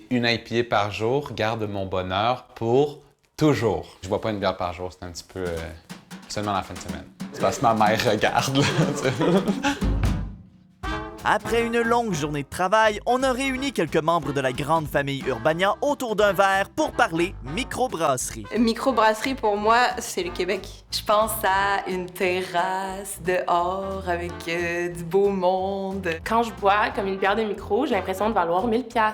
une IPA par jour garde mon bonheur pour toujours. Je bois pas une bière par jour, c'est un petit peu seulement la fin de semaine. C'est parce que ma mère regarde, là. Après une longue journée de travail, on a réuni quelques membres de la grande famille Urbania autour d'un verre pour parler microbrasserie. Microbrasserie, pour moi, c'est le Québec. Je pense à une terrasse dehors avec du beau monde. Quand je bois comme une bière de micro, j'ai l'impression de valoir 1000$.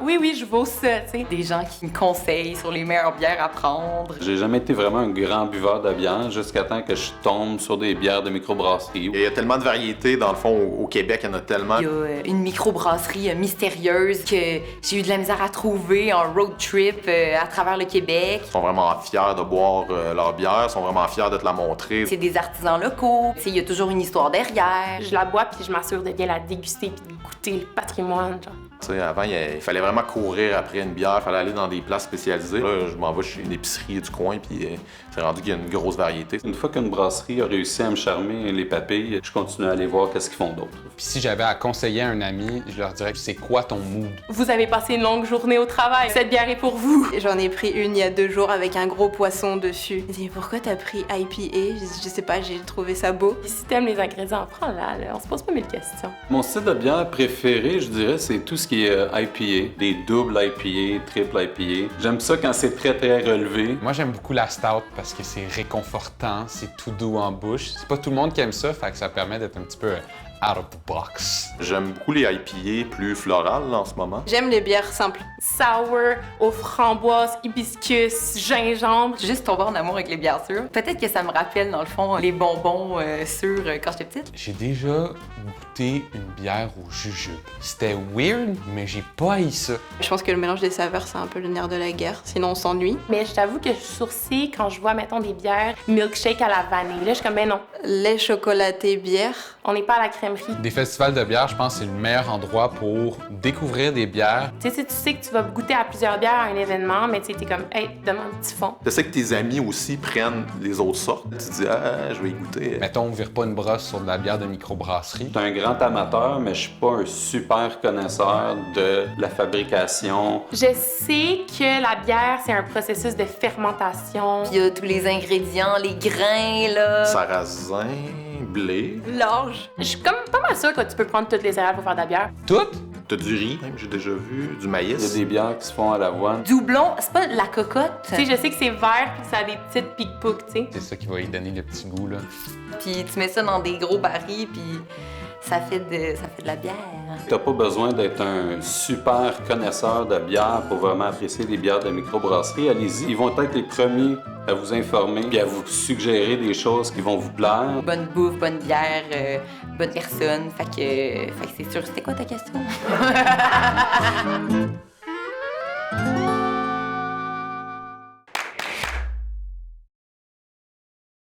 Oui, je vaux ça, tu sais. Des gens qui me conseillent sur les meilleures bières à prendre. J'ai jamais été vraiment un grand buveur de bière jusqu'à temps que je tombe sur des bières de microbrasserie. Il y a tellement de variétés, dans le fond, au Québec, il y en a tellement. Il y a une microbrasserie mystérieuse que j'ai eu de la misère à trouver en road trip à travers le Québec. Ils sont vraiment fiers de boire leur bière, ils sont vraiment fiers de te la montrer. C'est des artisans locaux, il y a toujours une histoire derrière. Je la bois puis je m'assure de bien la déguster puis de goûter le patrimoine, genre. T'sais, avant, il fallait vraiment courir après une bière, il fallait aller dans des places spécialisées. Là, je m'en vais chez une épicerie du coin, puis c'est rendu qu'il y a une grosse variété. Une fois qu'une brasserie a réussi à me charmer les papilles, je continue à aller voir qu'est-ce qu'ils font d'autre. Puis si j'avais à conseiller à un ami, je leur dirais, c'est quoi ton mood? Vous avez passé une longue journée au travail. Cette bière est pour vous. J'en ai pris une il y a 2 jours avec un gros poisson dessus. Je dis, pourquoi t'as pris IPA? Je sais pas, j'ai trouvé ça beau. Puis si t'aimes les ingrédients, prends-la, là. On se pose pas mille questions. Mon style de bière préféré, je dirais, c'est tout ce qui est IPA. Des doubles IPA, triple IPA. J'aime ça quand c'est très, très relevé. Moi, j'aime beaucoup la stout parce que c'est réconfortant, c'est tout doux en bouche. C'est pas tout le monde qui aime ça, fait que ça permet d'être un petit peu out of the box. J'aime beaucoup les IPA plus florales là, en ce moment. J'aime les bières simples. Sour, aux framboises, hibiscus, gingembre. Juste tomber en amour avec les bières sûres. Peut-être que ça me rappelle, dans le fond, les bonbons sûrs quand j'étais petite. J'ai déjà goûté une bière au jujube. C'était weird, mais j'ai pas haï ça. Je pense que le mélange des saveurs, c'est un peu le nerf de la guerre, sinon on s'ennuie. Mais je t'avoue que je sourcille quand je vois, mettons, des bières milkshake à la vanille. Là, je suis comme, ben non, Lait chocolaté, bière. on n'est pas à la crèmerie. Des festivals de bière, je pense que c'est le meilleur endroit pour découvrir des bières. Tu sais, si tu sais que tu vas goûter à plusieurs bières à un événement, mais tu sais, t'es comme, hey, donne-moi un petit fond. Je sais que tes amis aussi prennent les autres sortes. Tu te dis, ah, je vais y goûter. Mettons, on vire pas une brosse sur de la bière de microbrasserie. Je suis un grand amateur, mais je suis pas un super connaisseur de la fabrication. Je sais que la bière, c'est un processus de fermentation. Puis il y a tous les ingrédients, les grains, là. Sarrasin, blé. L'orge. Je suis comme pas mal sûre que tu peux prendre toutes les céréales pour faire de la bière. Toutes? T'as du riz, même, j'ai déjà vu, du Il y a maïs. des bières qui se font à l'avoine. Doublon, c'est pas la cocotte. Tu sais, je sais que c'est vert puis que ça a des petites pic-poucs, tu sais. C'est ça qui va y donner le petit goût, là. Puis tu mets ça dans des gros barils, puis ça fait de la bière. T'as pas besoin d'être un super connaisseur de bière pour vraiment apprécier les bières de microbrasserie. Allez-y, ils vont être les premiers à vous informer et à vous suggérer des choses qui vont vous plaire. Bonne bouffe, bonne bière, bonne personne. Fait que c'est sûr. C'était quoi ta question?